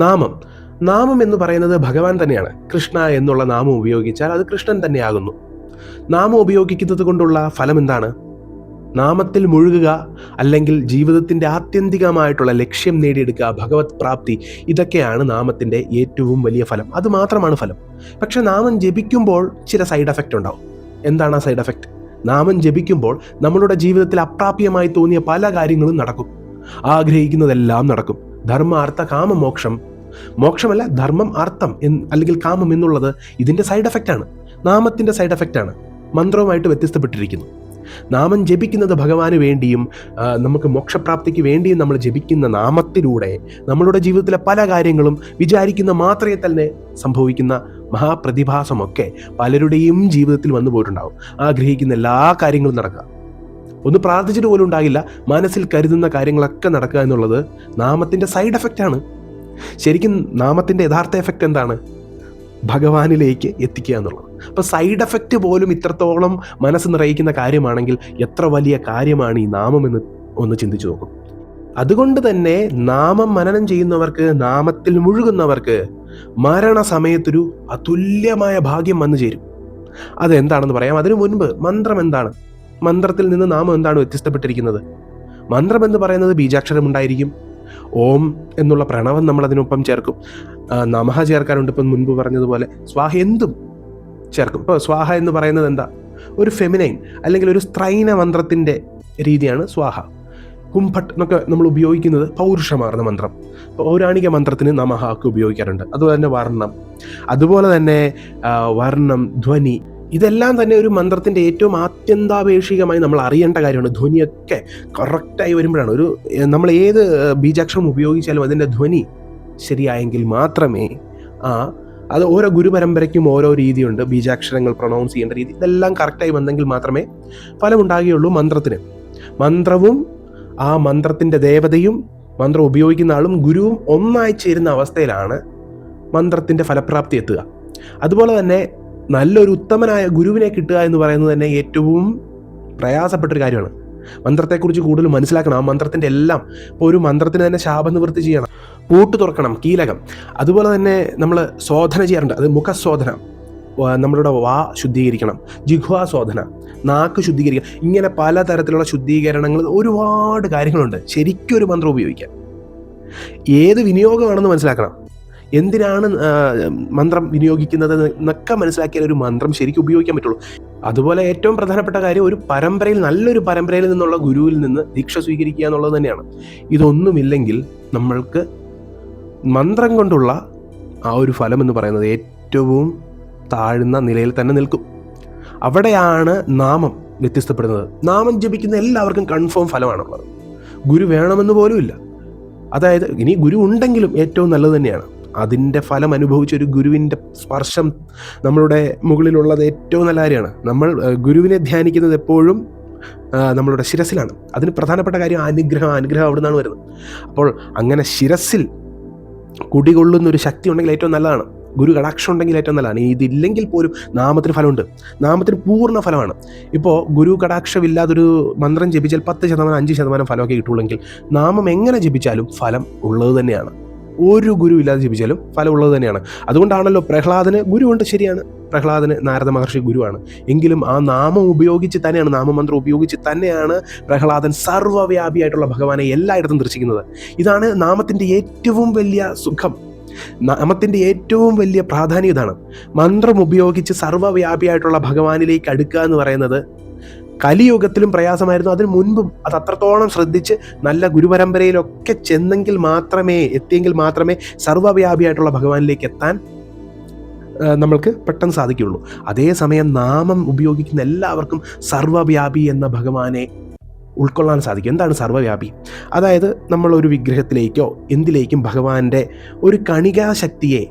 നാമം നാമം എന്ന് പറയുന്നത് ഭഗവാൻ തന്നെയാണ്. കൃഷ്ണ എന്നുള്ള നാമം ഉപയോഗിച്ചാൽ അത് കൃഷ്ണൻ തന്നെയാകുന്നു. നാമം ഉപയോഗിക്കുന്നത് കൊണ്ടുള്ള ഫലം എന്താണ്? നാമത്തിൽ മുഴുകുക, അല്ലെങ്കിൽ ജീവിതത്തിൻ്റെ ആത്യന്തികമായിട്ടുള്ള ലക്ഷ്യം നേടിയെടുക്കുക, ഭഗവത് പ്രാപ്തി. ഇതൊക്കെയാണ് നാമത്തിൻ്റെ ഏറ്റവും വലിയ ഫലം. അത് മാത്രമാണ് ഫലം. പക്ഷെ നാമം ജപിക്കുമ്പോൾ ചില സൈഡ് എഫക്റ്റ് ഉണ്ടാവും. എന്താണ് ആ സൈഡ് എഫക്റ്റ്? നാമം ജപിക്കുമ്പോൾ നമ്മളുടെ ജീവിതത്തിൽ അപ്രാപ്യമായി തോന്നിയ പല കാര്യങ്ങളും നടക്കും. ആഗ്രഹിക്കുന്നതെല്ലാം നടക്കും. ധർമ്മ അർത്ഥ കാമ മോക്ഷം, മോക്ഷമല്ല ധർമ്മം അർത്ഥം അല്ലെങ്കിൽ കാമം എന്നുള്ളത് ഇതിൻ്റെ സൈഡ് എഫക്റ്റാണ്, നാമത്തിൻ്റെ സൈഡ് എഫക്റ്റാണ്. മന്ത്രവുമായിട്ട് വ്യത്യസ്തപ്പെട്ടിരിക്കുന്നു. നാമം ജപിക്കുന്നത് ഭഗവാന് വേണ്ടിയും നമുക്ക് മോക്ഷപ്രാപ്തിക്ക് വേണ്ടിയും നമ്മൾ ജപിക്കുന്ന നാമത്തിലൂടെ നമ്മളുടെ ജീവിതത്തിലെ പല കാര്യങ്ങളും വിചാരിക്കുന്ന മാത്രമേ തന്നെ സംഭവിക്കുന്ന മഹാപ്രതിഭാസമൊക്കെ പലരുടെയും ജീവിതത്തിൽ വന്നു പോയിട്ടുണ്ടാവും. ആഗ്രഹിക്കുന്ന എല്ലാ കാര്യങ്ങളും നടക്കുക, ഒന്ന് പ്രാർത്ഥിച്ചിട്ട് പോലും ഉണ്ടാകില്ല, മനസ്സിൽ കരുതുന്ന കാര്യങ്ങളൊക്കെ നടക്കുക എന്നുള്ളത് നാമത്തിൻ്റെ സൈഡ് എഫക്റ്റാണ്. ശരിക്കും നാമത്തിൻ്റെ യഥാർത്ഥ എഫക്റ്റ് എന്താണ്? ഭഗവാനിലേക്ക് എത്തിക്കുക എന്നുള്ളത്. അപ്പോൾ സൈഡ് എഫക്റ്റ് പോലും ഇത്രത്തോളം മനസ്സ് നിറയിക്കുന്ന കാര്യമാണെങ്കിൽ എത്ര വലിയ കാര്യമാണ് ഈ നാമം എന്ന് ഒന്ന് ചിന്തിച്ചു നോക്കും. അതുകൊണ്ട് തന്നെ നാമം മനനം ചെയ്യുന്നവർക്ക്, നാമത്തിൽ മുഴുകുന്നവർക്ക് മരണസമയത്തൊരു അതുല്യമായ ഭാഗ്യം വന്നു ചേരും. അതെന്താണെന്ന് പറയാം. അതിനു മുൻപ് മന്ത്രം എന്താണ്? മന്ത്രത്തിൽ നിന്ന് നാമം എന്താണ് വ്യത്യസ്തപ്പെട്ടിരിക്കുന്നത്? മന്ത്രം എന്ന് പറയുന്നത് ബീജാക്ഷരം ഉണ്ടായിരിക്കും. ഓം എന്നുള്ള പ്രണവം നമ്മൾ അതിനൊപ്പം ചേർക്കും. നമഃ ചേർക്കാനുണ്ട്. ഇപ്പം മുൻപ് പറഞ്ഞതുപോലെ സ്വാഹ എന്തും ചേർക്കും. ഇപ്പോൾ സ്വാഹ എന്ന് പറയുന്നത് എന്താ? ഒരു ഫെമിനൈൻ അല്ലെങ്കിൽ ഒരു സ്ത്രൈന മന്ത്രത്തിൻ്റെ രീതിയാണ് സ്വാഹ. കുംഭട്ട് എന്നൊക്കെ നമ്മൾ ഉപയോഗിക്കുന്നത് പൗരുഷമാർന്ന മന്ത്രം. പൗരാണിക മന്ത്രത്തിന് നമഃ ഒക്കെ ഉപയോഗിക്കാറുണ്ട്. അതുപോലെ തന്നെ വർണ്ണം, അതുപോലെ തന്നെ വർണ്ണം, ധ്വനി, ഇതെല്ലാം തന്നെ ഒരു മന്ത്രത്തിൻ്റെ ഏറ്റവും ആത്യന്താപേക്ഷികമായി നമ്മൾ അറിയേണ്ട കാര്യമാണ്. ധ്വനിയൊക്കെ കറക്റ്റായി വരുമ്പോഴാണ് നമ്മൾ ഏത് ബീജാക്ഷരം ഉപയോഗിച്ചാലും അതിൻ്റെ ധ്വനി ശരിയായെങ്കിൽ മാത്രമേ അത് ഓരോ ഗുരുപരമ്പരയ്ക്കും ഓരോ രീതിയുണ്ട്. ബീജാക്ഷരങ്ങൾ പ്രൊണൗൺസ് ചെയ്യേണ്ട രീതി, ഇതെല്ലാം കറക്റ്റായി വന്നെങ്കിൽ മാത്രമേ ഫലമുണ്ടാകുകയുള്ളൂ മന്ത്രത്തിന്. മന്ത്രവും ആ മന്ത്രത്തിൻ്റെ ദേവതയും മന്ത്രം ഉപയോഗിക്കുന്ന ആളും ഗുരുവും ഒന്നായി ചേരുന്ന അവസ്ഥയിലാണ് മന്ത്രത്തിൻ്റെ ഫലപ്രാപ്തി എത്തുക. അതുപോലെ തന്നെ നല്ലൊരു ഉത്തമനായ ഗുരുവിനെ കിട്ടുക എന്ന് പറയുന്നത് തന്നെ ഏറ്റവും പ്രയാസപ്പെട്ടൊരു കാര്യമാണ്. മന്ത്രത്തെക്കുറിച്ച് കൂടുതൽ മനസ്സിലാക്കണം. ആ മന്ത്രത്തിൻ്റെ എല്ലാം, ഇപ്പോൾ ഒരു മന്ത്രത്തിന് തന്നെ ശാപനിവൃത്തി ചെയ്യണം, പൂട്ട് തുറക്കണം, കീലകം. അതുപോലെ തന്നെ നമ്മൾ ശോധന ചെയ്യാറുണ്ട്. അത് മുഖശോധന, നമ്മളുടെ വാ ശുദ്ധീകരിക്കണം, ജിഹ്വാശോധന, നാക്ക് ശുദ്ധീകരിക്കണം. ഇങ്ങനെ പലതരത്തിലുള്ള ശുദ്ധീകരണങ്ങൾ, ഒരുപാട് കാര്യങ്ങളുണ്ട് ശരിക്കും ഒരു മന്ത്രം ഉപയോഗിക്കാൻ. ഏത് വിനിയോഗമാണെന്ന് മനസ്സിലാക്കണം. എന്തിനാണ് മന്ത്രം വിനിയോഗിക്കുന്നത് എന്നൊക്കെ മനസ്സിലാക്കിയാൽ ഒരു മന്ത്രം ശരിക്കും ഉപയോഗിക്കാൻ പറ്റുള്ളൂ. അതുപോലെ ഏറ്റവും പ്രധാനപ്പെട്ട കാര്യം ഒരു പരമ്പരയിൽ, നല്ലൊരു പരമ്പരയിൽ നിന്നുള്ള ഗുരുവിൽ നിന്ന് ദീക്ഷ സ്വീകരിക്കുക എന്നുള്ളത് തന്നെയാണ്. ഇതൊന്നുമില്ലെങ്കിൽ നമ്മൾക്ക് മന്ത്രം കൊണ്ടുള്ള ആ ഒരു ഫലം എന്ന് പറയുന്നത് ഏറ്റവും താഴ്ന്ന നിലയിൽ തന്നെ നിൽക്കും. അവിടെയാണ് നാമം വ്യത്യസ്തപ്പെടുന്നത്. നാമം ജപിക്കുന്ന എല്ലാവർക്കും കൺഫേം ഫലമാണുള്ളത്. ഗുരു വേണമെന്ന് പോലും ഇല്ല. അതായത് ഇനി ഗുരു ഉണ്ടെങ്കിലും ഏറ്റവും നല്ലത് തന്നെയാണ്. അതിൻ്റെ ഫലം അനുഭവിച്ചൊരു ഗുരുവിൻ്റെ സ്പർശം നമ്മളുടെ മുകളിലുള്ളത് ഏറ്റവും നല്ല കാര്യമാണ്. നമ്മൾ ഗുരുവിനെ ധ്യാനിക്കുന്നത് എപ്പോഴും നമ്മളുടെ ശിരസിലാണ്. അതിന് പ്രധാനപ്പെട്ട കാര്യം അനുഗ്രഹം അവിടെ നിന്നാണ് വരുന്നത്. അപ്പോൾ അങ്ങനെ ശിരസിൽ കുടികൊള്ളുന്നൊരു ശക്തി ഉണ്ടെങ്കിൽ ഏറ്റവും നല്ലതാണ്. ഗുരു കടാക്ഷം ഉണ്ടെങ്കിൽ ഏറ്റവും നല്ലതാണ്. ഇതില്ലെങ്കിൽ പോലും നാമത്തിന് ഫലമുണ്ട്. നാമത്തിന് പൂർണ്ണ ഫലമാണ്. ഇപ്പോൾ ഗുരു കടാക്ഷമില്ലാതൊരു മന്ത്രം ജപിച്ചാൽ 10%, 5% ഫലമൊക്കെ കിട്ടുള്ളെങ്കിൽ നാമം എങ്ങനെ ജപിച്ചാലും ഫലം ഉള്ളത് തന്നെയാണ്. ഒരു ഗുരു ഇല്ലാതെ ജപിച്ചാലും ഫലം ഉള്ളത് തന്നെയാണ്. അതുകൊണ്ടാണല്ലോ പ്രഹ്ലാദന് ഗുരുവുണ്ട്. ശരിയാണ്, പ്രഹ്ലാദന് നാരദ മഹർഷി ഗുരുവാണ്. എങ്കിലും ആ നാമം ഉപയോഗിച്ച് തന്നെയാണ്, നാമമന്ത്രം ഉപയോഗിച്ച് തന്നെയാണ് പ്രഹ്ലാദൻ സർവ്വവ്യാപിയായിട്ടുള്ള ഭഗവാനെ എല്ലായിടത്തും ദർശിക്കുന്നത്. ഇതാണ് നാമത്തിൻ്റെ ഏറ്റവും വലിയ സുഖം, നാമത്തിൻ്റെ ഏറ്റവും വലിയ പ്രാധാന്യം ഇതാണ്. മന്ത്രം ഉപയോഗിച്ച് സർവ്വവ്യാപിയായിട്ടുള്ള ഭഗവാനിലേക്ക് അടുക്കുക എന്ന് പറയുന്നത് കലിയുഗത്തിലും പ്രയാസമായിരുന്നു. അതിന് മുൻപും അത് അത്രത്തോളം ശ്രദ്ധിച്ച് നല്ല ഗുരുപരമ്പരയിലൊക്കെ എത്തിയെങ്കിൽ മാത്രമേ സർവ്വവ്യാപിയായിട്ടുള്ള ഭഗവാനിലേക്ക് എത്താൻ നമ്മൾക്ക് പെട്ടെന്ന് സാധിക്കുകയുള്ളൂ. അതേസമയം നാമം ഉപയോഗിക്കുന്ന എല്ലാവർക്കും സർവ്വവ്യാപി എന്ന ഭഗവാനെ ഉൾക്കൊള്ളാൻ സാധിക്കും. എന്താണ് സർവ്വവ്യാപി? അതായത് നമ്മളൊരു വിഗ്രഹത്തിലേക്കോ എന്തിലേക്കും ഭഗവാന്റെ ഒരു കണികാശക്തിയെ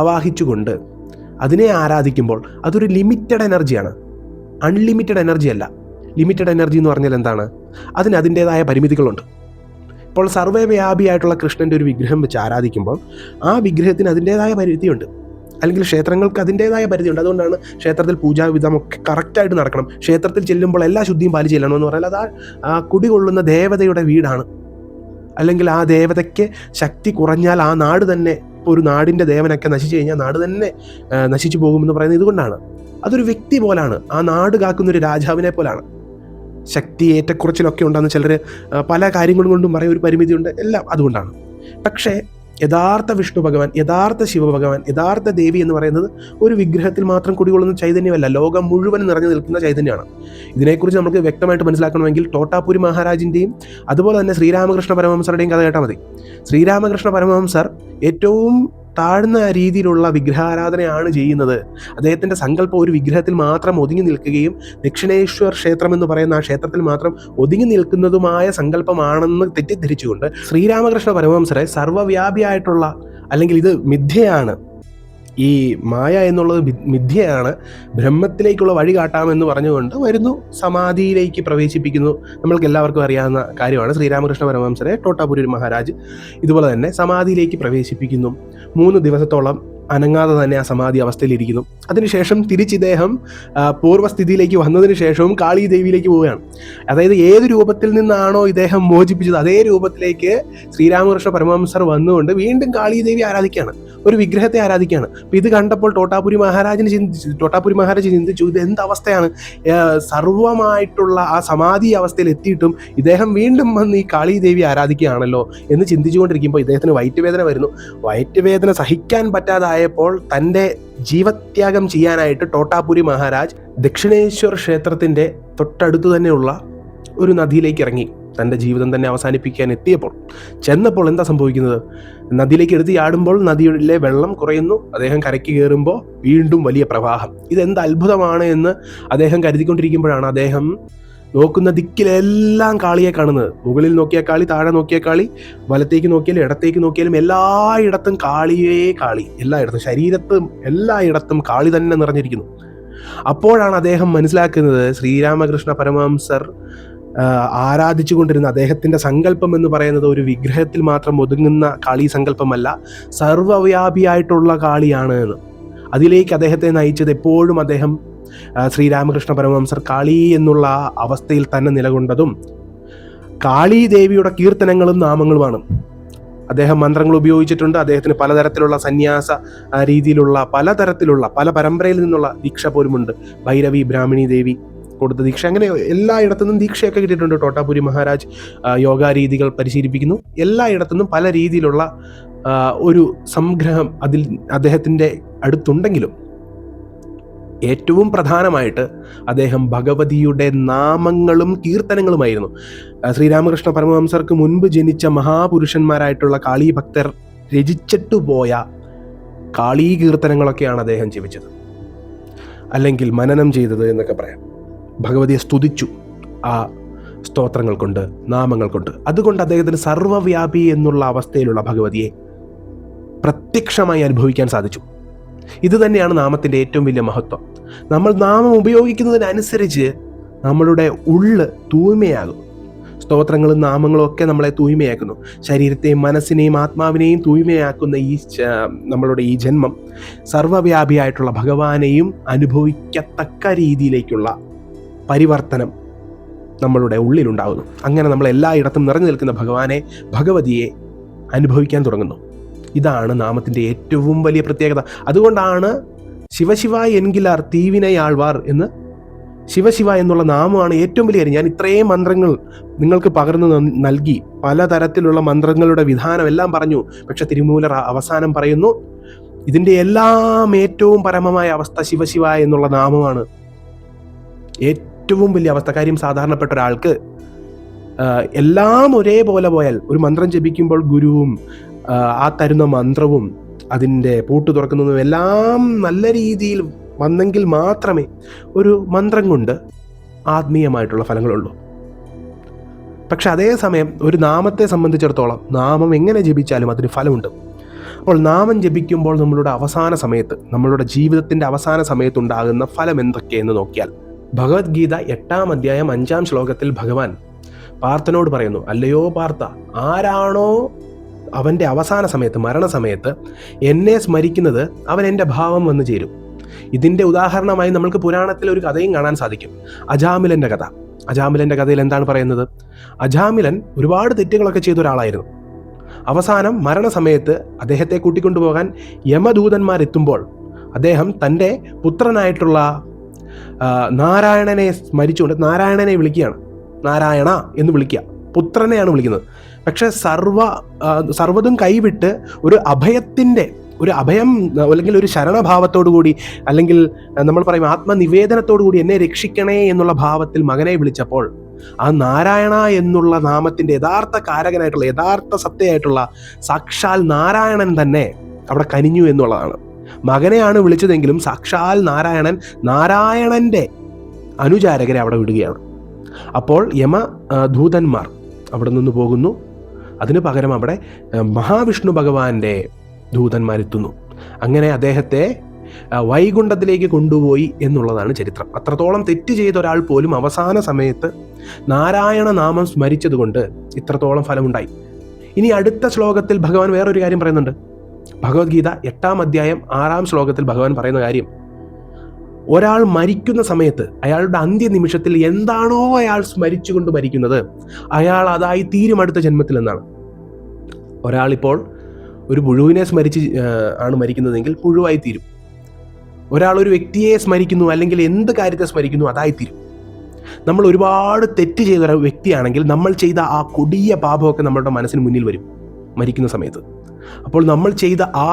ആവാഹിച്ചുകൊണ്ട് അതിനെ ആരാധിക്കുമ്പോൾ അതൊരു ലിമിറ്റഡ് എനർജിയാണ്, അൺലിമിറ്റഡ് എനർജി അല്ല. ലിമിറ്റഡ് എനർജി എന്ന് പറഞ്ഞാൽ എന്താണ്? അതിൻ്റേതായ പരിമിതികളുണ്ട്. ഇപ്പോൾ സർവ്വവ്യാപിയായിട്ടുള്ള കൃഷ്ണൻ്റെ ഒരു വിഗ്രഹം വെച്ച് ആരാധിക്കുമ്പോൾ ആ വിഗ്രഹത്തിന് അതിൻ്റേതായ പരിധിയുണ്ട്, അല്ലെങ്കിൽ ക്ഷേത്രങ്ങൾക്ക് അതിൻ്റേതായ പരിധിയുണ്ട്. അതുകൊണ്ടാണ് ക്ഷേത്രത്തിൽ പൂജാവിധമൊക്കെ കറക്റ്റായിട്ട് നടക്കണം. ക്ഷേത്രത്തിൽ ചെല്ലുമ്പോൾ എല്ലാ ശുദ്ധിയും പാലിച്ച് ചെല്ലണമെന്ന് പറഞ്ഞാൽ അത് ആ കുടികൊള്ളുന്ന ദേവതയുടെ വീടാണ്. അല്ലെങ്കിൽ ആ ദേവതയ്ക്ക് ശക്തി കുറഞ്ഞാൽ ആ നാട് തന്നെ, ഇപ്പോൾ ഒരു നാടിൻ്റെ ദേവനൊക്കെ നശിച്ചു കഴിഞ്ഞാൽ നാട് തന്നെ നശിച്ചു പോകുമെന്ന് പറയുന്നത് ഇതുകൊണ്ടാണ്. അതൊരു വ്യക്തി പോലാണ്, ആ നാട് കാക്കുന്ന ഒരു രാജാവിനെ പോലാണ്. ശക്തി ഏറ്റക്കുറച്ചിലൊക്കെ ഉണ്ടെന്ന് ചിലർ പല കാര്യങ്ങളും കൊണ്ടും പറയും, ഒരു പരിമിതിയുണ്ട്, എല്ലാം അതുകൊണ്ടാണ്. പക്ഷേ യഥാർത്ഥ വിഷ്ണു ഭഗവാൻ, യഥാർത്ഥ ശിവഭഗവാൻ, യഥാർത്ഥ ദേവി എന്ന് പറയുന്നത് ഒരു വിഗ്രഹത്തിൽ മാത്രം കുടികൊള്ളുന്ന ചൈതന്യമല്ല, ലോകം മുഴുവൻ നിറഞ്ഞു നിൽക്കുന്ന ചൈതന്യമാണ്. ഇതിനെക്കുറിച്ച് നമുക്ക് വ്യക്തമായിട്ട് മനസ്സിലാക്കണമെങ്കിൽ തോട്ടാപുരി മഹാരാജിൻ്റെയും അതുപോലെ തന്നെ ശ്രീരാമകൃഷ്ണ പരമഹംസരുടെയും കഥ കേട്ടാൽ മതി. ശ്രീരാമകൃഷ്ണ പരമഹംസർ ഏറ്റവും താഴ്ന്ന രീതിയിലുള്ള വിഗ്രഹാരാധനയാണ് ചെയ്യുന്നത്. അദ്ദേഹത്തിൻ്റെ സങ്കല്പം ഒരു വിഗ്രഹത്തിൽ മാത്രം ഒതുങ്ങി നിൽക്കുകയും ദക്ഷിണേശ്വർ ക്ഷേത്രം എന്ന് പറയുന്ന ആ ക്ഷേത്രത്തിൽ മാത്രം ഒതുങ്ങി നിൽക്കുന്നതുമായ സങ്കല്പമാണെന്ന് തെറ്റിദ്ധരിച്ചുകൊണ്ട് ശ്രീരാമകൃഷ്ണ പരമഹംസരെ സർവ്വവ്യാപിയായിട്ടുള്ള, അല്ലെങ്കിൽ ഇത് മിഥ്യയാണ്, ഈ മായ എന്നുള്ളത് മിഥ്യയാണ്, ബ്രഹ്മത്തിലേക്കുള്ള വഴി കാട്ടാമെന്ന് പറഞ്ഞുകൊണ്ട് വരുന്നു, സമാധിയിലേക്ക് പ്രവേശിപ്പിക്കുന്നു. നമ്മൾക്ക് എല്ലാവർക്കും അറിയാവുന്ന കാര്യമാണ്. ശ്രീരാമകൃഷ്ണ പരമഹംസരെ തോട്ടാപുരി മഹാരാജ് ഇതുപോലെ തന്നെ സമാധിയിലേക്ക് പ്രവേശിപ്പിക്കുന്നു. 3 ദിവസത്തോളം അനങ്ങാതെ തന്നെ ആ സമാധി അവസ്ഥയിലിരിക്കുന്നു. അതിനുശേഷം തിരിച്ചിദ്ദേഹം പൂർവ്വസ്ഥിതിയിലേക്ക് വന്നതിന് ശേഷവും കാളി ദേവിയിലേക്ക് പോവുകയാണ്. അതായത് ഏത് രൂപത്തിൽ നിന്നാണോ ഇദ്ദേഹം മോചിപ്പിച്ചത് അതേ രൂപത്തിലേക്ക് ശ്രീരാമകൃഷ്ണ പരമഹംസർ വന്നുകൊണ്ട് വീണ്ടും കാളി ദേവി ആരാധിക്കുകയാണ്, ഒരു വിഗ്രഹത്തെ ആരാധിക്കുകയാണ്. അപ്പോൾ ഇത് കണ്ടപ്പോൾ തോട്ടാപുരി മഹാരാജ് ചിന്തിച്ചു, ഇത് എന്തവസ്ഥയാണ്, സർവമായിട്ടുള്ള ആ സമാധി അവസ്ഥയിൽ എത്തിയിട്ടും ഇദ്ദേഹം വീണ്ടും വന്ന് ഈ കാളി ദേവി ആരാധിക്കുകയാണല്ലോ എന്ന് ചിന്തിച്ചുകൊണ്ടിരിക്കുമ്പോൾ ഇദ്ദേഹത്തിന് വയറ്റുവേദന വരുന്നു. വയറ്റുവേദന സഹിക്കാൻ പറ്റാതായപ്പോൾ തൻ്റെ ജീവത്യാഗം ചെയ്യാനായിട്ട് തോട്ടാപുരി മഹാരാജ് ദക്ഷിണേശ്വർ ക്ഷേത്രത്തിൻ്റെ തൊട്ടടുത്ത് തന്നെയുള്ള ഒരു നദിയിലേക്ക് ഇറങ്ങി. തൻ്റെ ജീവിതം തന്നെ അവസാനിപ്പിക്കാൻ ചെന്നപ്പോൾ എന്താ സംഭവിക്കുന്നത്? നദിയിലേക്ക് എടുത്ത് ചാടുമ്പോൾ നദിയിലെ വെള്ളം കുറയുന്നു. അദ്ദേഹം കരയ്ക്ക് കയറുമ്പോൾ വീണ്ടും വലിയ പ്രവാഹം. ഇതെന്ത് അത്ഭുതമാണ് എന്ന് അദ്ദേഹം കരുതിക്കൊണ്ടിരിക്കുമ്പോഴാണ് അദ്ദേഹം നോക്കുന്ന ദിക്കിലെല്ലാം കാളിയെ കാണുന്നത്. മുകളിൽ നോക്കിയ കാളി, താഴെ നോക്കിയ കാളി, വലത്തേക്ക് നോക്കിയാലും ഇടത്തേക്ക് നോക്കിയാലും എല്ലായിടത്തും കാളിയേ കാളി, എല്ലായിടത്തും, ശരീരത്തും എല്ലായിടത്തും കാളി തന്നെ നിറഞ്ഞിരിക്കുന്നു. അപ്പോഴാണ് അദ്ദേഹം മനസ്സിലാക്കുന്നത് ശ്രീരാമകൃഷ്ണ പരമഹംസർ ആരാധിച്ചു കൊണ്ടിരുന്ന അദ്ദേഹത്തിൻ്റെ സങ്കല്പം എന്ന് പറയുന്നത് ഒരു വിഗ്രഹത്തിൽ മാത്രം ഒതുങ്ങുന്ന കാളി സങ്കല്പമല്ല, സർവ്വവ്യാപിയായിട്ടുള്ള കാളിയാണ് എന്ന്. അതിലേക്ക് അദ്ദേഹത്തെ നയിച്ചത് എപ്പോഴും അദ്ദേഹം ശ്രീരാമകൃഷ്ണ പരമഹംസർ കാളി എന്നുള്ള അവസ്ഥയിൽ തന്നെ നിലകൊണ്ടതും കാളി ദേവിയുടെ കീർത്തനങ്ങളും നാമങ്ങളുമാണ്. അദ്ദേഹം മന്ത്രങ്ങൾ ഉപയോഗിച്ചിട്ടുണ്ട്. അദ്ദേഹത്തിന് പലതരത്തിലുള്ള സന്യാസ രീതിയിലുള്ള പല പരമ്പരയിൽ നിന്നുള്ള ദീക്ഷ പോലുമുണ്ട്. ഭൈരവി, ബ്രാഹ്മണി ദേവി കൊടുത്ത ദീക്ഷ, അങ്ങനെ എല്ലായിടത്തുനിന്നും ദീക്ഷയൊക്കെ കിട്ടിയിട്ടുണ്ട്. തോട്ടാപുരി മഹാരാജ് യോഗ രീതികൾ പരിശീലിപ്പിക്കുന്നു. എല്ലായിടത്തുനിന്നും പല രീതിയിലുള്ള ഒരു സംഗ്രഹം അതിൽ അദ്ദേഹത്തിൻ്റെ അടുത്തുണ്ടെങ്കിലും ഏറ്റവും പ്രധാനമായിട്ട് അദ്ദേഹം ഭഗവതിയുടെ നാമങ്ങളും കീർത്തനങ്ങളുമായിരുന്നു. ശ്രീരാമകൃഷ്ണ പരമഹംസർക്ക് മുൻപ് ജനിച്ച മഹാപുരുഷന്മാരായിട്ടുള്ള കാളി ഭക്തർ രചിച്ചിട്ടു പോയ കാളീ കീർത്തനങ്ങളൊക്കെയാണ് അദ്ദേഹം ജപിച്ചത്, അല്ലെങ്കിൽ മനനം ചെയ്തത് എന്നൊക്കെ പറയാം. ഭഗവതിയെ സ്തുതിച്ചു ആ സ്തോത്രങ്ങൾ കൊണ്ട്, നാമങ്ങൾ കൊണ്ട്. അതുകൊണ്ട് അദ്ദേഹത്തിന് സർവ്വവ്യാപി എന്നുള്ള അവസ്ഥയിലുള്ള ഭഗവതിയെ പ്രത്യക്ഷമായി അനുഭവിക്കാൻ സാധിച്ചു. ഇത് തന്നെയാണ് നാമത്തിൻ്റെ ഏറ്റവും വലിയ മഹത്വം. നമ്മൾ നാമം ഉപയോഗിക്കുന്നതിനനുസരിച്ച് നമ്മളുടെ ഉള്ള് തൂയ്മയാകും. സ്തോത്രങ്ങളും നാമങ്ങളും ഒക്കെ നമ്മളെ തൂയ്മയാക്കുന്നു. ശരീരത്തെയും മനസ്സിനെയും ആത്മാവിനെയും തൂയ്മയാക്കുന്ന നമ്മളുടെ ഈ ജന്മം സർവ്വവ്യാപിയായിട്ടുള്ള ഭഗവാനെയും അനുഭവിക്കത്തക്ക രീതിയിലേക്കുള്ള പരിവർത്തനം നമ്മളുടെ ഉള്ളിലുണ്ടാകുന്നു. അങ്ങനെ നമ്മൾ എല്ലായിടത്തും നിറഞ്ഞു നിൽക്കുന്ന ഭഗവതിയെ അനുഭവിക്കാൻ തുടങ്ങുന്നു. ഇതാണ് നാമത്തിൻ്റെ ഏറ്റവും വലിയ പ്രത്യേകത. അതുകൊണ്ടാണ് ശിവശിവ എൻകിലാർ തീവിനയാൾവാർ എന്ന്, ശിവശിവ എന്നുള്ള നാമമാണ് ഏറ്റവും വലിയ കാര്യം. ഞാൻ ഇത്രയും മന്ത്രങ്ങൾ നിങ്ങൾക്ക് പകർന്നു നൽകി, പലതരത്തിലുള്ള മന്ത്രങ്ങളുടെ വിധാനം എല്ലാം പറഞ്ഞു. പക്ഷെ തിരുമൂലർ അവസാനം പറയുന്നു, ഇതിൻ്റെ എല്ലാം ഏറ്റവും പരമമായ അവസ്ഥ ശിവശിവ എന്നുള്ള നാമമാണ് ഏറ്റവും വലിയ അവസ്ഥ. കാര്യം സാധാരണപ്പെട്ട ഒരാൾക്ക് എല്ലാം ഒരേപോലെ പോയാൽ, ഒരു മന്ത്രം ജപിക്കുമ്പോൾ ഗുരുവും ആ തരുന്ന മന്ത്രവും അതിൻ്റെ പൂട്ട് തുറക്കുന്നതും എല്ലാം നല്ല രീതിയിൽ വന്നെങ്കിൽ മാത്രമേ ഒരു മന്ത്രം കൊണ്ട് ആത്മീയമായിട്ടുള്ള ഫലങ്ങളുള്ളൂ. പക്ഷെ അതേസമയം ഒരു നാമത്തെ സംബന്ധിച്ചിടത്തോളം നാമം എങ്ങനെ ജപിച്ചാലും അതിന് ഫലമുണ്ട്. അപ്പോൾ നാമം ജപിക്കുമ്പോൾ നമ്മളുടെ അവസാന സമയത്ത്, നമ്മളുടെ ജീവിതത്തിൻ്റെ അവസാന സമയത്തുണ്ടാകുന്ന ഫലം എന്തൊക്കെയെന്ന് നോക്കിയാൽ, ഭഗവത്ഗീത 8-ാം അധ്യായം 5-ാം ശ്ലോകത്തിൽ ഭഗവാൻ പാർത്ഥനോട് പറയുന്നു, അല്ലയോ പാർത്ഥ, ആരാണോ അവൻ്റെ അവസാന സമയത്ത്, മരണസമയത്ത് എന്നെ സ്മരിക്കുന്നത് അവൻ എൻ്റെ ഭാവം വന്നു ചേരും. ഇതിൻ്റെ ഉദാഹരണമായി നമ്മൾക്ക് പുരാണത്തിൽ ഒരു കഥയും കാണാൻ സാധിക്കും, അജാമിലൻ്റെ കഥ. അജാമിലൻ്റെ കഥയിൽ എന്താണ് പറയുന്നത്? അജാമിലൻ ഒരുപാട് തെറ്റുകളൊക്കെ ചെയ്ത ഒരാളായിരുന്നു. അവസാനം മരണസമയത്ത് അദ്ദേഹത്തെ കൂട്ടിക്കൊണ്ടുപോകാൻ യമദൂതന്മാരെത്തുമ്പോൾ അദ്ദേഹം തൻ്റെ പുത്രനായിട്ടുള്ള നാരായണനെ സ്മരിച്ചുകൊണ്ട് നാരായണനെ വിളിക്കുകയാണ്. നാരായണ എന്ന് വിളിക്കുക, പുത്രനെയാണ് വിളിക്കുന്നത്. പക്ഷെ സർവ്വതും കൈവിട്ട് ഒരു അഭയം അല്ലെങ്കിൽ ഒരു ശരണഭാവത്തോടു കൂടി, അല്ലെങ്കിൽ നമ്മൾ പറയും ആത്മനിവേദനത്തോടു കൂടി എന്നെ രക്ഷിക്കണേ എന്നുള്ള ഭാവത്തിൽ മകനെ വിളിച്ചപ്പോൾ ആ നാരായണ എന്നുള്ള നാമത്തിൻ്റെ യഥാർത്ഥ കാരകനായിട്ടുള്ള, യഥാർത്ഥ സത്യമായിട്ടുള്ള സാക്ഷാൽ നാരായണൻ തന്നെ അവിടെ കനിഞ്ഞു എന്നുള്ളതാണ്. മകനെയാണ് വിളിച്ചതെങ്കിലും സാക്ഷാൽ നാരായണൻ്റെ അനുചാരകരെ അവിടെ വിടുകയാണ്. അപ്പോൾ യമദൂതന്മാർ അവിടെ നിന്ന് പോകുന്നു. അതിനു പകരം അവിടെ മഹാവിഷ്ണു ഭഗവാന്റെ ദൂതന്മാരെത്തുന്നു. അങ്ങനെ അദ്ദേഹത്തെ വൈകുണ്ഠത്തിലേക്ക് കൊണ്ടുപോയി എന്നുള്ളതാണ് ചരിത്രം. അത്രത്തോളം തെറ്റ് ചെയ്ത ഒരാൾ പോലും അവസാന സമയത്ത് നാരായണ നാമം സ്മരിച്ചതുകൊണ്ട് ഇത്രത്തോളം ഫലമുണ്ടായി. ഇനി അടുത്ത ശ്ലോകത്തിൽ ഭഗവാൻ വേറൊരു കാര്യം പറയുന്നുണ്ട്. ഭഗവത്ഗീത 8-ാം അധ്യായം 6-ാം ശ്ലോകത്തിൽ ഭഗവാൻ പറയുന്ന കാര്യം, ഒരാൾ മരിക്കുന്ന സമയത്ത് അയാളുടെ അന്ത്യനിമിഷത്തിൽ എന്താണോ അയാൾ സ്മരിച്ചുകൊണ്ട് മരിക്കുന്നത് അയാൾ അതായി തീരും അടുത്ത ജന്മത്തിൽ എന്നാണ്. ഒരാളിപ്പോൾ ഒരു പുഴുവിനെ സ്മരിച്ച് ആണ് മരിക്കുന്നതെങ്കിൽ പുഴുവായി തീരും. ഒരാൾ ഒരു വ്യക്തിയെ സ്മരിക്കുന്നു, അല്ലെങ്കിൽ എന്ത് കാര്യത്തെ സ്മരിക്കുന്നു, അതായിത്തീരും. നമ്മൾ ഒരുപാട് തെറ്റ് ചെയ്ത ഒരു വ്യക്തിയാണെങ്കിൽ നമ്മൾ ചെയ്ത ആ കൊടിയ പാപമൊക്കെ നമ്മളുടെ മനസ്സിന് മുന്നിൽ വരും മരിക്കുന്ന സമയത്ത്. അപ്പോൾ നമ്മൾ ചെയ്ത ആ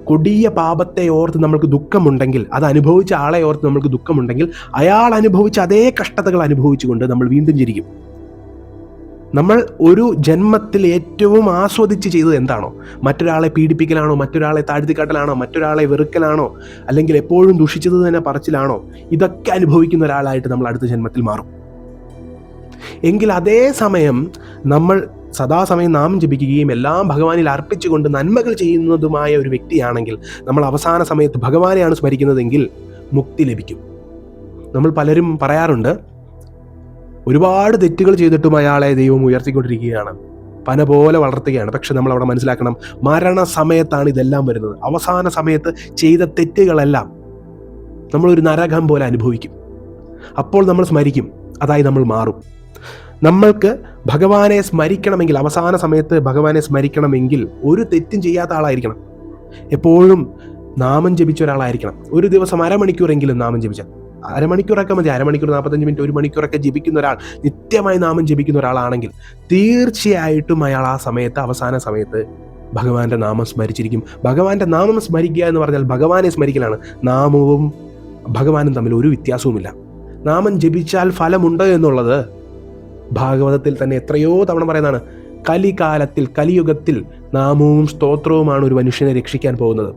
കൊടിയ പാപത്തെ ഓർത്ത് നമ്മൾക്ക് ദുഃഖമുണ്ടെങ്കിൽ, അത് അനുഭവിച്ച ആളെ ഓർത്ത് നമ്മൾക്ക് ദുഃഖമുണ്ടെങ്കിൽ, അയാൾ അനുഭവിച്ച അതേ കഷ്ടതകൾ അനുഭവിച്ചുകൊണ്ട് നമ്മൾ വീണ്ടും ചിരിക്കും. നമ്മൾ ഒരു ജന്മത്തിൽ ഏറ്റവും ആസ്വദിച്ച് ചെയ്തത് എന്താണോ, മറ്റൊരാളെ പീഡിപ്പിക്കലാണോ, മറ്റൊരാളെ താഴ്ത്തിക്കാട്ടലാണോ, മറ്റൊരാളെ വെറുക്കലാണോ, അല്ലെങ്കിൽ എപ്പോഴും ദുഷിച്ചത് തന്നെ പറച്ചിലാണോ, ഇതൊക്കെ അനുഭവിക്കുന്ന ഒരാളായിട്ട് നമ്മൾ അടുത്ത ജന്മത്തിൽ മാറും. എങ്കിൽ അതേ സമയം നമ്മൾ സദാസമയം നാമം ജപിക്കുകയും എല്ലാം ഭഗവാനിൽ അർപ്പിച്ചുകൊണ്ട് നന്മകൾ ചെയ്യുന്നതുമായ ഒരു വ്യക്തിയാണെങ്കിൽ, നമ്മൾ അവസാന സമയത്ത് ഭഗവാനെയാണ് സ്മരിക്കുന്നതെങ്കിൽ മുക്തി ലഭിക്കും. നമ്മൾ പലരും പറയാറുണ്ട്, ഒരുപാട് തെറ്റുകൾ ചെയ്തിട്ടും അയാളെ ദൈവം ഉയർത്തിക്കൊണ്ടിരിക്കുകയാണ്, പന പോലെ വളർത്തുകയാണ്. പക്ഷെ നമ്മൾ അവിടെ മനസ്സിലാക്കണം, മരണസമയത്താണ് ഇതെല്ലാം വരുന്നത്. അവസാന സമയത്ത് ചെയ്ത തെറ്റുകളെല്ലാം നമ്മളൊരു നരകം പോലെ അനുഭവിക്കും. അപ്പോൾ നമ്മൾ സ്മരിക്കും, അതായി നമ്മൾ മാറും. നമ്മൾക്ക് ഭഗവാനെ സ്മരിക്കണമെങ്കിൽ, അവസാന സമയത്ത് ഭഗവാനെ സ്മരിക്കണമെങ്കിൽ ഒരു തെറ്റും ചെയ്യാത്ത ആളായിരിക്കണം, എപ്പോഴും നാമം ജപിച്ച ഒരാളായിരിക്കണം. ഒരു ദിവസം അരമണിക്കൂറെങ്കിലും നാമം ജപിച്ചാൽ, അരമണിക്കൂറൊക്കെ മതി, അരമണിക്കൂർ 45 മിനിറ്റ്, 1 മണിക്കൂറൊക്കെ ജപിക്കുന്ന ഒരാൾ, നിത്യമായി നാമം ജപിക്കുന്ന ഒരാളാണെങ്കിൽ തീർച്ചയായിട്ടും അയാൾ ആ സമയത്ത്, അവസാന സമയത്ത് ഭഗവാന്റെ നാമം സ്മരിച്ചിരിക്കും. ഭഗവാന്റെ നാമം സ്മരിക്കുക എന്ന് പറഞ്ഞാൽ ഭഗവാനെ സ്മരിക്കലാണ്. നാമവും ഭഗവാനും തമ്മിൽ ഒരു വ്യത്യാസവുമില്ല. നാമം ജപിച്ചാൽ ഫലമുണ്ട് എന്നുള്ളത് ഭാഗവതത്തിൽ തന്നെ എത്രയോ തവണ പറയുന്നതാണ്. കലികാലത്തിൽ, കലിയുഗത്തിൽ നാമവും സ്തോത്രവുമാണ് ഒരു മനുഷ്യനെ രക്ഷിക്കാൻ പോകുന്നത്.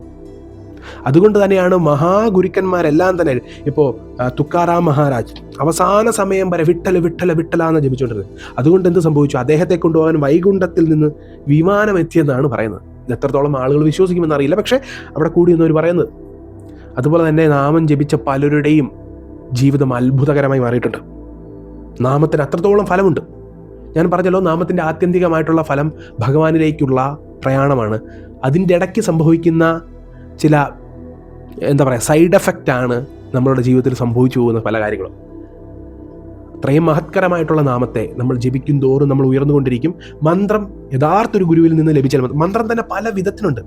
അതുകൊണ്ട് തന്നെയാണ് മഹാഗുരുക്കന്മാരെല്ലാം തന്നെ, ഇപ്പോൾ തുക്കാറാം മഹാരാജ് അവസാന സമയം വരെ വിട്ടല വിട്ടല വിട്ടല എന്ന് ജപിച്ചുകൊണ്ടിരുന്നത്. അതുകൊണ്ട് എന്ത് സംഭവിച്ചു? അദ്ദേഹത്തെ കൊണ്ടുപോകാൻ വൈകുണ്ഠത്തിൽ നിന്ന് വിമാനം എത്തിയെന്നാണ് പറയുന്നത്. ഇത് എത്രത്തോളം ആളുകൾ വിശ്വസിക്കുമെന്ന് അറിയില്ല, പക്ഷേ അവിടെ കൂടിയെന്നവർ പറയുന്നത്. അതുപോലെ തന്നെ നാമം ജപിച്ച പലരുടെയും ജീവിതം അത്ഭുതകരമായി മാറിയിട്ടുണ്ട്. നാമത്തിന് അത്രത്തോളം ഫലമുണ്ട്. ഞാൻ പറഞ്ഞല്ലോ, നാമത്തിൻ്റെ ആത്യന്തികമായിട്ടുള്ള ഫലം ഭഗവാനിലേക്കുള്ള പ്രയാണമാണ്. അതിൻ്റെ ഇടയ്ക്ക് സംഭവിക്കുന്ന ചില സൈഡ് എഫക്റ്റാണ് നമ്മളുടെ ജീവിതത്തിൽ സംഭവിച്ചു പോകുന്ന പല കാര്യങ്ങളും. അത്രയും മഹത്കരമായിട്ടുള്ള നാമത്തെ നമ്മൾ ജപിക്കും തോറും നമ്മൾ ഉയർന്നുകൊണ്ടിരിക്കും. മന്ത്രം യഥാർത്ഥ ഒരു ഗുരുവിൽ നിന്ന് ലഭിച്ചാൽ, മന്ത്രം തന്നെ പല വിധത്തിനുണ്ട്,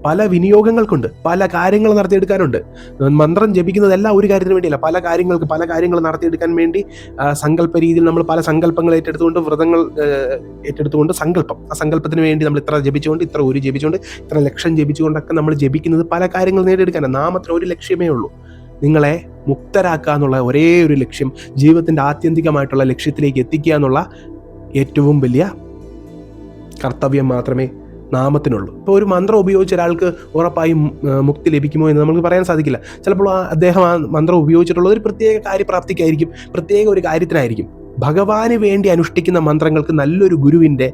പല വിനിയോഗങ്ങൾക്കുണ്ട്, പല കാര്യങ്ങൾ നടത്തിയെടുക്കാനുണ്ട്. മന്ത്രം ജപിക്കുന്നതെല്ലാം ഒരു കാര്യത്തിന് വേണ്ടിയല്ല, പല കാര്യങ്ങൾ നടത്തിയെടുക്കാൻ വേണ്ടി സങ്കല്പ രീതിയിൽ നമ്മൾ പല സങ്കല്പങ്ങൾ ഏറ്റെടുത്തുകൊണ്ട്, വ്രതങ്ങൾ ഏറ്റെടുത്തുകൊണ്ട് ആ സങ്കല്പത്തിന് വേണ്ടി നമ്മൾ ഇത്ര ജപിച്ചുകൊണ്ട്, ഇത്ര ഒരു ജപിച്ചുകൊണ്ട്, ഇത്ര ലക്ഷം ജപിച്ചുകൊണ്ടൊക്കെ നമ്മൾ ജപിക്കുന്നത് പല കാര്യങ്ങൾ നേടിയെടുക്കാനാണ്. നാമത്തിന് ഒരു ലക്ഷ്യമേ ഉള്ളൂ, നിങ്ങളെ മുക്തരാക്കുക എന്നുള്ള ഒരേ ഒരു ലക്ഷ്യം, ജീവിതത്തിൻ്റെ ആത്യന്തികമായിട്ടുള്ള ലക്ഷ്യത്തിലേക്ക് എത്തിക്കുക എന്നുള്ള ഏറ്റവും വലിയ കർത്തവ്യം മാത്രമേ നാമത്തിനുള്ളൂ. ഇപ്പോൾ ഒരു മന്ത്രം ഉപയോഗിച്ച ഒരാൾക്ക് ഉറപ്പായും മുക്തി ലഭിക്കുമോ എന്ന് നമുക്ക് പറയാൻ സാധിക്കില്ല. ചിലപ്പോൾ അദ്ദേഹം ആ മന്ത്രം ഉപയോഗിച്ചിട്ടുള്ളത് ഒരു പ്രത്യേക കാര്യപ്രാപ്തിക്കായിരിക്കും, പ്രത്യേക ഒരു കാര്യത്തിനായിരിക്കും. ഭഗവാന് വേണ്ടി അനുഷ്ഠിക്കുന്ന മന്ത്രങ്ങൾക്ക് നല്ലൊരു ഗുരുവിൻ്റെ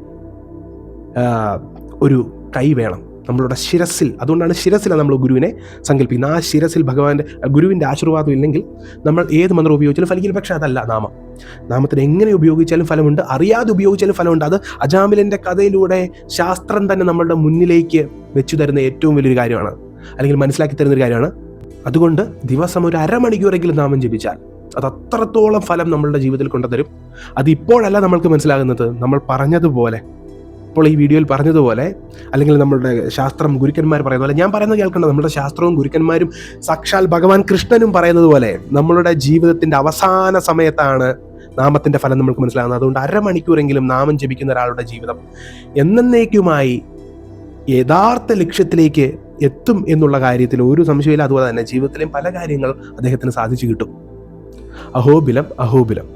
ഒരു കൈ വേണം നമ്മളുടെ ശിരസിൽ. അതുകൊണ്ടാണ് ശിരസിലാണ് നമ്മൾ ഗുരുവിനെ സങ്കല്പിക്കുന്നത്. ആ ശിരസിൽ ഗുരുവിൻ്റെ ആശീർവാദം ഇല്ലെങ്കിൽ നമ്മൾ ഏത് മന്ത്രം ഉപയോഗിച്ചാലും ഫലിക്കില്ല. പക്ഷേ അതല്ല നാമം. നാമത്തിന് എങ്ങനെ ഉപയോഗിച്ചാലും ഫലമുണ്ട്, അറിയാതെ ഉപയോഗിച്ചാലും ഫലമുണ്ട്. അത് അജാമിലൻ്റെ കഥയിലൂടെ ശാസ്ത്രം തന്നെ നമ്മളുടെ മുന്നിലേക്ക് വെച്ചു തരുന്ന ഏറ്റവും വലിയൊരു കാര്യമാണ്, അല്ലെങ്കിൽ മനസ്സിലാക്കി തരുന്നൊരു കാര്യമാണ്. അതുകൊണ്ട് ദിവസം ഒരു അരമണിക്കൂറെങ്കിലും നാമം ജപിച്ചാൽ അത് അത്രത്തോളം ഫലം നമ്മളുടെ ജീവിതത്തിൽ കൊണ്ടുതരും. അതിപ്പോഴല്ല നമ്മൾക്ക് മനസ്സിലാകുന്നത്. നമ്മൾ പറഞ്ഞതുപോലെ, ഇപ്പോൾ ഈ വീഡിയോയിൽ പറഞ്ഞതുപോലെ, അല്ലെങ്കിൽ നമ്മളുടെ ശാസ്ത്രം ഗുരുക്കന്മാർ പറയുന്ന പോലെ, ഞാൻ പറയുന്നത് കേൾക്കേണ്ടത്, നമ്മുടെ ശാസ്ത്രവും ഗുരുക്കന്മാരും സാക്ഷാൽ ഭഗവാൻ കൃഷ്ണനും പറയുന്നത് പോലെ നമ്മളുടെ ജീവിതത്തിൻ്റെ അവസാന സമയത്താണ് നാമത്തിൻ്റെ ഫലം നമുക്ക് മനസ്സിലാകുന്നത്. അതുകൊണ്ട് അരമണിക്കൂറെങ്കിലും നാമം ജപിക്കുന്ന ഒരാളുടെ ജീവിതം എന്നേക്കുമായി യഥാർത്ഥ ലക്ഷ്യത്തിലേക്ക് എത്തും എന്നുള്ള കാര്യത്തിൽ ഒരു സംശയമില്ല. അതുപോലെ തന്നെ ജീവിതത്തിലെയും പല കാര്യങ്ങൾ അദ്ദേഹത്തിന് സാധിച്ചു കിട്ടും. അഹോബിലം അഹോബിലം.